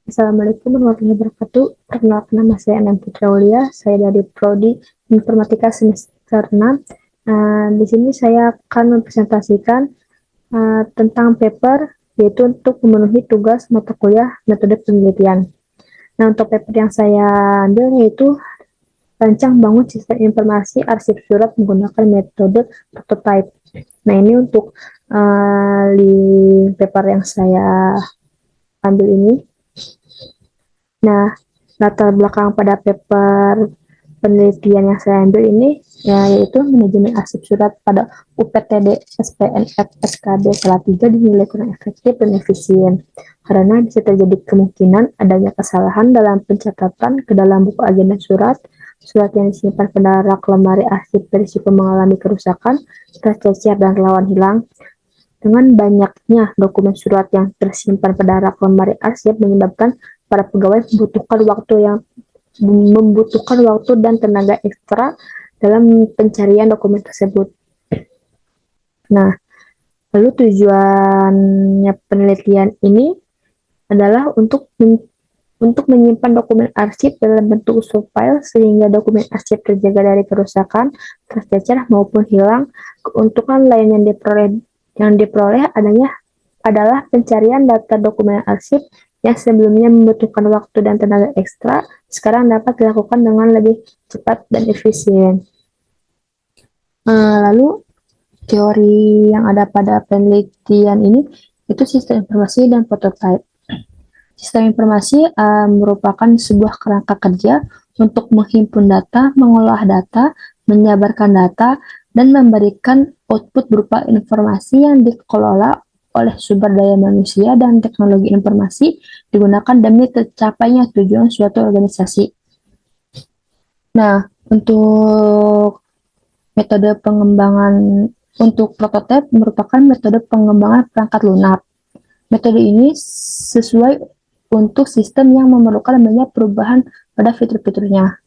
Assalamualaikum warahmatullahi wabarakatuh. Perkenalkan nama saya Anam Putra Aulia. Saya dari Prodi Informatika semester 6. Di sini saya akan mempresentasikan tentang paper yaitu untuk memenuhi tugas mata kuliah metode penelitian. Nah, untuk paper yang saya ambil yaitu rancang bangun sistem informasi arsip surat menggunakan metode prototype. Nah, ini untuk di paper yang saya ambil ini. Nah, latar belakang pada paper penelitian yang saya ambil ini yaitu manajemen arsip surat pada UPTD SPNF SKB Salatiga dinilai kurang efektif dan efisien karena bisa terjadi kemungkinan adanya kesalahan dalam pencatatan ke dalam buku agenda surat, surat yang disimpan pada rak lemari arsip berisiko mengalami kerusakan, tercecer dan rawan hilang. Dengan banyaknya dokumen surat yang tersimpan pada rak lemari arsip menyebabkan para pegawai membutuhkan waktu dan tenaga ekstra dalam pencarian dokumen tersebut. Nah, lalu tujuannya penelitian ini adalah untuk menyimpan dokumen arsip dalam bentuk subfile sehingga dokumen arsip terjaga dari kerusakan, tercecer maupun hilang. Keuntungan lain yang diperoleh adalah pencarian data dokumen arsip yang sebelumnya membutuhkan waktu dan tenaga ekstra, sekarang dapat dilakukan dengan lebih cepat dan efisien. Lalu teori yang ada pada penelitian ini itu sistem informasi dan prototype. Sistem informasi merupakan sebuah kerangka kerja untuk menghimpun data, mengolah data, menyebarkan data, dan memberikan output berupa informasi yang dikelola oleh sumber daya manusia dan teknologi informasi digunakan demi tercapainya tujuan suatu organisasi. Nah, metode pengembangan untuk prototipe merupakan metode pengembangan perangkat lunak. Metode ini sesuai untuk sistem yang memerlukan banyak perubahan pada fitur-fiturnya.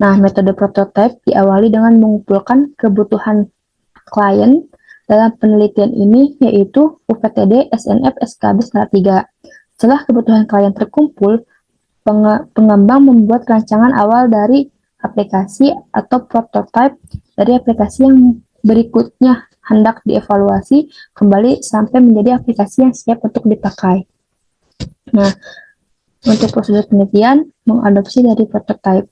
Nah, metode prototipe diawali dengan mengumpulkan kebutuhan klien dalam penelitian ini, yaitu UPTD SNF SKB 3. Setelah kebutuhan klien terkumpul, pengembang membuat rancangan awal dari aplikasi atau prototipe dari aplikasi yang berikutnya hendak dievaluasi kembali sampai menjadi aplikasi yang siap untuk dipakai. Nah, untuk prosedur penelitian mengadopsi dari prototipe.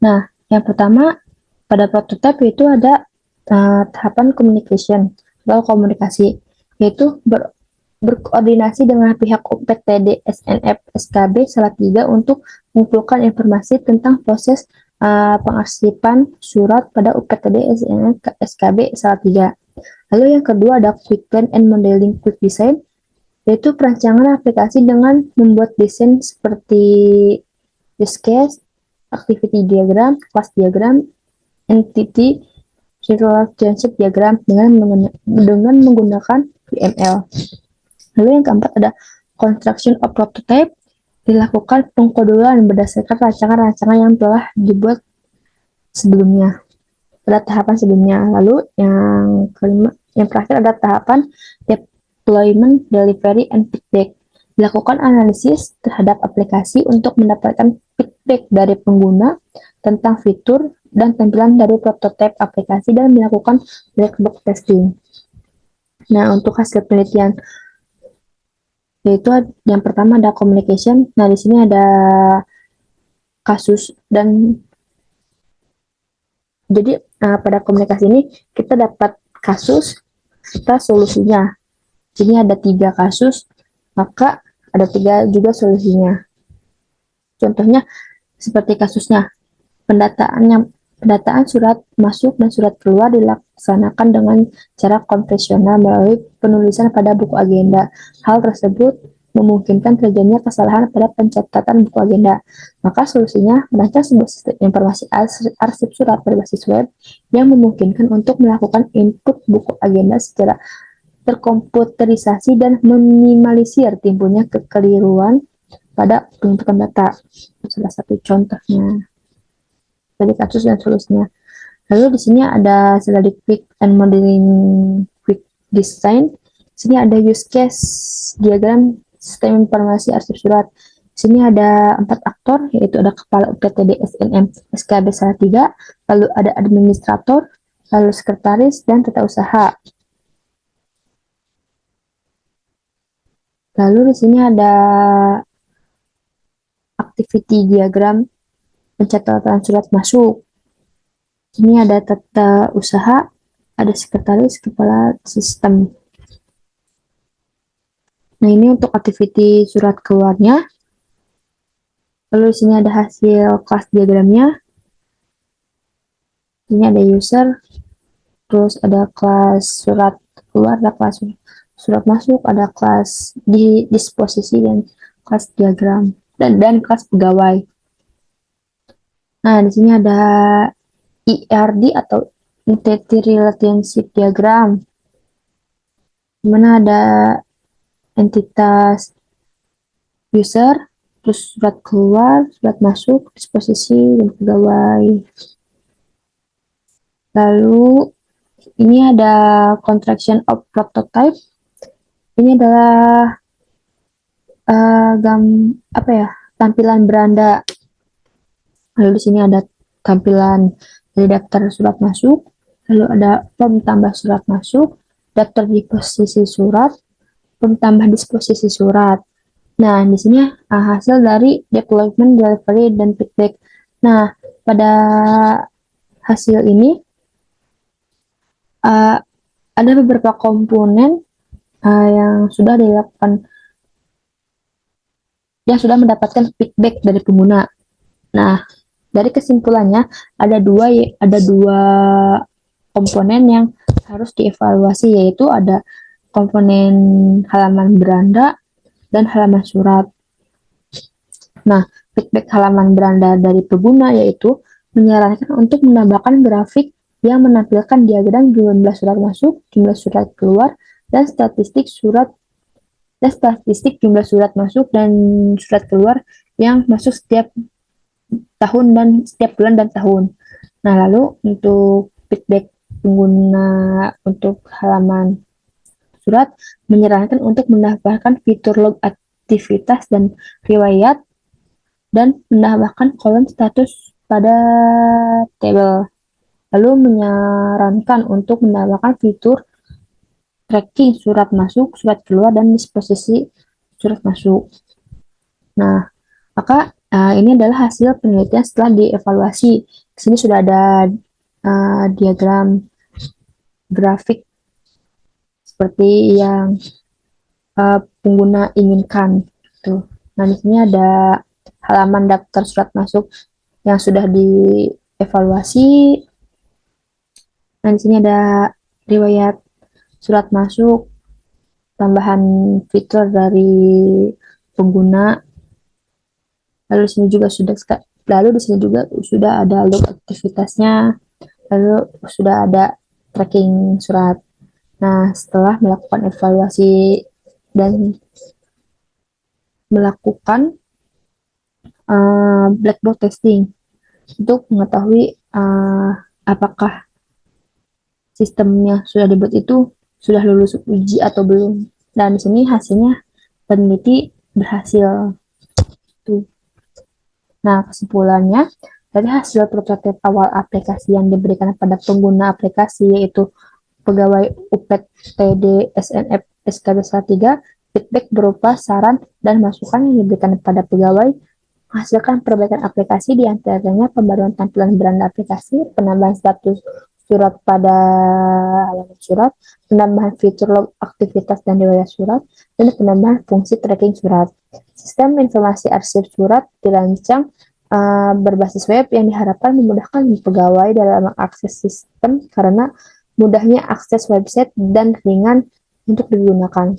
Nah, yang pertama pada prototipe itu ada tahapan communication atau komunikasi, yaitu berkoordinasi dengan pihak UPTD SNF SKB Salatiga untuk mengumpulkan informasi tentang proses pengarsipan surat pada UPTD SNF SKB Salatiga. Lalu yang kedua ada quick plan and modeling quick design, yaitu perancangan aplikasi dengan membuat desain seperti use case, activity diagram, class diagram, entity relationship diagram dengan menggunakan VML. Lalu yang keempat ada construction of prototype, dilakukan pengkodolan berdasarkan rancangan-rancangan yang telah dibuat sebelumnya, pada tahapan sebelumnya. Lalu yang terakhir ada tahapan deployment, delivery, and feedback. Dilakukan analisis terhadap aplikasi untuk mendapatkan feedback dari pengguna tentang fitur dan tampilan dari prototipe aplikasi dan melakukan black box testing. Nah, untuk hasil penelitian yaitu yang pertama ada communication. Nah, di sini ada kasus dan jadi pada komunikasi ini kita dapat kasus, kita solusinya. Sini ada 3 kasus, maka ada 3 juga solusinya. Contohnya seperti kasusnya pendataan surat masuk dan surat keluar dilaksanakan dengan cara konvensional melalui penulisan pada buku agenda. Hal tersebut memungkinkan terjadinya kesalahan pada pencatatan buku agenda. Maka solusinya merancang sebuah sistem informasi arsip surat berbasis web yang memungkinkan untuk melakukan input buku agenda secara terkomputerisasi dan meminimalisir timbulnya kekeliruan pada penginputan data. Salah satu contohnya dari kasus dan solusinya. Lalu di sini ada slide quick and modeling quick design. Di sini ada use case diagram sistem informasi arsip surat. Sini ada 4 aktor, yaitu ada Kepala UPTD SNM SKB Salatiga, lalu ada administrator, lalu sekretaris, dan tata usaha. Lalu di sini ada activity diagram pencatatan surat masuk. Ini ada tata usaha, ada sekretaris, kepala sistem. Nah, ini untuk activity surat keluarnya. Lalu di sini ada hasil kelas diagramnya. Ini ada user, terus ada kelas surat keluar, ada kelas surat masuk, ada kelas di disposisi, dan kelas diagram, dan kelas pegawai. Nah, di sini ada IRD atau Entity Relationship Diagram, di mana ada entitas user, terus surat keluar, surat masuk, disposisi, dan pegawai. Lalu ini ada contraction of prototype. Ini adalah apa ya, tampilan beranda. Lalu di sini ada tampilan dari daftar surat masuk, lalu ada form tambah surat masuk, daftar disposisi surat, form tambah disposisi surat. Nah, di sini hasil dari deployment, delivery, dan feedback. Nah, pada hasil ini uh, ada beberapa komponen yang sudah dilakukan, yang sudah mendapatkan feedback dari pengguna. Nah, dari kesimpulannya ada dua komponen yang harus dievaluasi, yaitu ada komponen halaman beranda dan halaman surat. Nah, feedback halaman beranda dari pengguna yaitu menyarankan untuk menambahkan grafik yang menampilkan diagram jumlah surat masuk, jumlah surat keluar, dan statistik jumlah surat masuk dan surat keluar yang masuk setiap tahun dan setiap bulan dan tahun. Nah, lalu untuk feedback pengguna untuk halaman surat menyarankan untuk menambahkan fitur log aktivitas dan riwayat, dan menambahkan kolom status pada tabel. Lalu menyarankan untuk menambahkan fitur tracking surat masuk, surat keluar, dan disposisi surat masuk. Nah, maka ini adalah hasil penelitian setelah dievaluasi. Di sini sudah ada diagram grafik seperti yang pengguna inginkan. Tuh. Nah, di sini ada halaman daftar surat masuk yang sudah dievaluasi. Nah, di sini ada riwayat surat masuk, tambahan fitur dari pengguna. Lalu di sini juga sudah ada log aktivitasnya, lalu sudah ada tracking surat. Nah, setelah melakukan evaluasi dan melakukan black box testing untuk mengetahui apakah sistem yang sudah dibuat itu sudah lulus uji atau belum. Dan di sini hasilnya peneliti berhasil. Tuh. Nah, kesimpulannya, dari hasil prototipe awal aplikasi yang diberikan pada pengguna aplikasi, yaitu pegawai UPTD SNF SKB 3, feedback berupa saran dan masukan yang diberikan pada pegawai menghasilkan perbaikan aplikasi, di antaranya pembaruan tampilan beranda aplikasi, penambahan status surat pada halaman surat, penambahan fitur log aktivitas dan riwayat surat, dan penambahan fungsi tracking surat. Sistem informasi arsip surat dirancang berbasis web yang diharapkan memudahkan pegawai dalam mengakses sistem karena mudahnya akses website dan ringan untuk digunakan.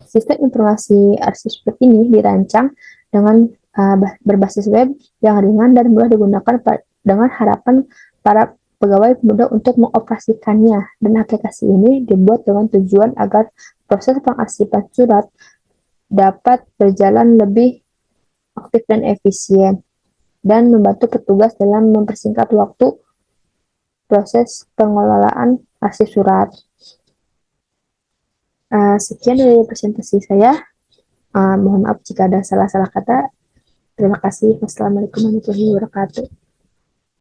Sistem informasi arsip surat ini dirancang dengan berbasis web yang ringan dan mudah digunakan dengan harapan para pegawai mudah untuk mengoperasikannya, dan aplikasi ini dibuat dengan tujuan agar proses pengarsipan surat dapat berjalan lebih aktif dan efisien, dan membantu petugas dalam mempersingkat waktu proses pengelolaan arsip surat. Sekian dari presentasi saya. Mohon maaf jika ada salah-salah kata. Terima kasih. Wassalamualaikum warahmatullahi wabarakatuh.